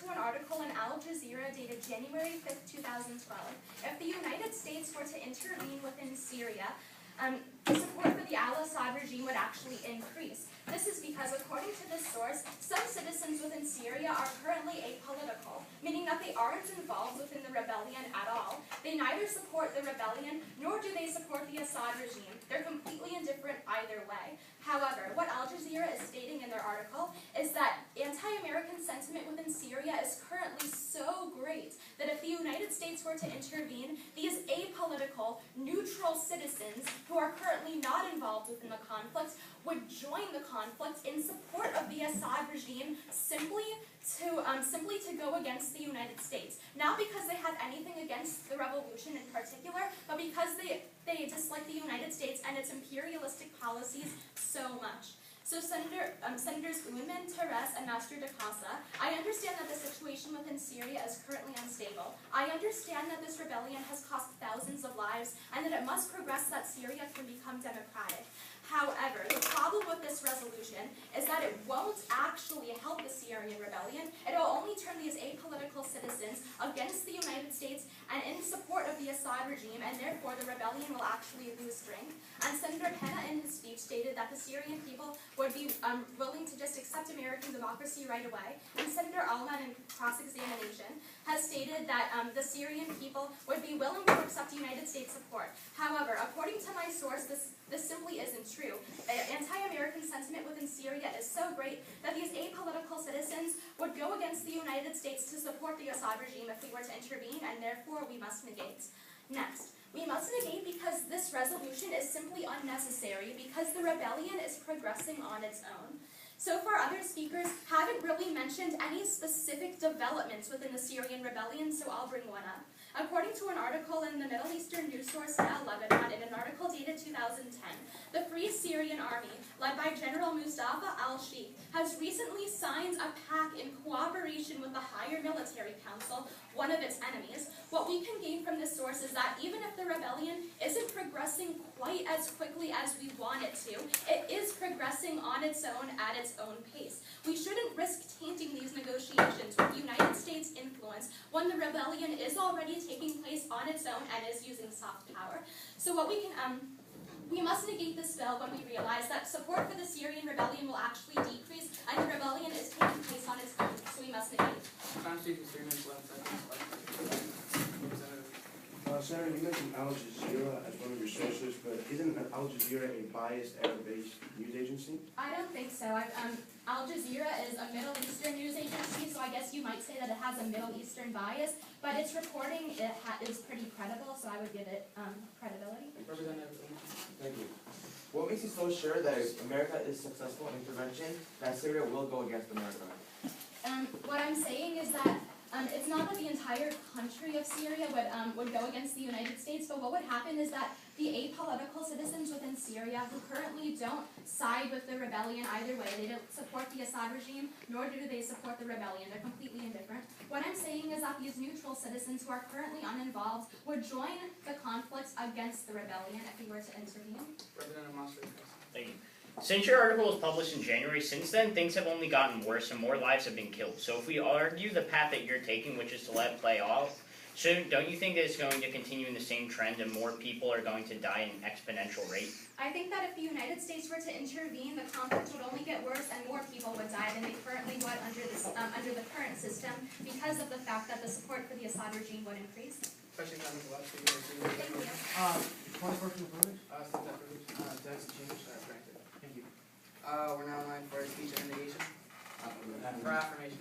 to an article in Al Jazeera dated January 5th, 2012, if the United States were to intervene within Syria, the support for the al-Assad regime would actually increase. This is because, according to this source, some citizens within Syria are currently apolitical, meaning that they aren't involved within the rebellion at all. They neither support the rebellion, nor do they support the Assad regime. They're completely indifferent either way. However, what Al Jazeera is stating in their article is that anti-American sentiment within Syria is currently so great that if the United States were to intervene, these apolitical, neutral citizens who are currently not involved within the conflict would join the conflict in support of the Assad regime simply to go against the United States. Not because they have anything against the revolution in particular, but because they dislike the United States and its imperialistic policies so much. So Senators Uman, Teres, and Nasser de Casa, I understand that the situation within Syria is currently unstable. I understand that this rebellion has cost thousands of lives and that it must progress so that Syria can become democratic. However, the problem with this resolution is that it won't actually help the Syrian rebellion. It will only turn these apolitical citizens against the United States and in support of the Assad regime, and therefore the rebellion will actually lose strength. And Senator Penna in his speech stated that the Syrian people would be willing to just accept American democracy right away. And Senator Allman, in cross-examination, has stated that the Syrian people would be willing to accept United States support. However, according to my source, this simply isn't true. Anti-American sentiment within Syria is so great that these apolitical citizens would go against the United States to support the Assad regime if we were to intervene, and therefore we must negate. Next, we must negate because this resolution is simply unnecessary because the rebellion is progressing on its own. So far, other speakers haven't really mentioned any specific developments within the Syrian rebellion, so I'll bring one up. According to an article in the Middle Eastern news source Al Lebanon, in an article dated 2010, the Free Syrian Army, led by General Mustafa al-Sheikh, has recently signed a pact in cooperation with the Higher Military Council, one of its enemies. What we can gain from this source is that even if the rebellion isn't progressing quite as quickly as we want it to, it is progressing on its own at its own pace. We shouldn't risk tainting these negotiations with United States influence when the rebellion is already taking place on its own and is using soft power. So what we must negate this bill when we realize that support for the Syrian rebellion will actually decrease and the rebellion is taking place on its own, so we must negate. Senator, you mentioned Al Jazeera as one of your sources, but isn't Al Jazeera a biased Arab-based news agency? I don't think so. Al Jazeera is a Middle Eastern news agency, so I guess you might say that it has a Middle Eastern bias, but its reporting is pretty credible, so I would give it credibility. Thank you. What makes you so sure that if America is successful in intervention, that Syria will go against America? What I'm saying is that it's not that the entire country of Syria would go against the United States, but what would happen is that the apolitical citizens within Syria who currently don't side with the rebellion either way, they don't support the Assad regime, nor do they support the rebellion. They're completely indifferent. What I'm saying is that these neutral citizens who are currently uninvolved would join the conflict against the rebellion if we were to intervene. Thank you. Since your article was published in January, since then things have only gotten worse and more lives have been killed. So if we argue the path that you're taking, which is to let it play off, don't you think that it's going to continue in the same trend and more people are going to die at an exponential rate? I think that if the United States were to intervene, the conflict would only get worse and more people would die than they currently would under the current system because of the fact that the support for the Assad regime would increase. Thank you. One person voted? Thank you. We're now in line for a speech of indication. For affirmation.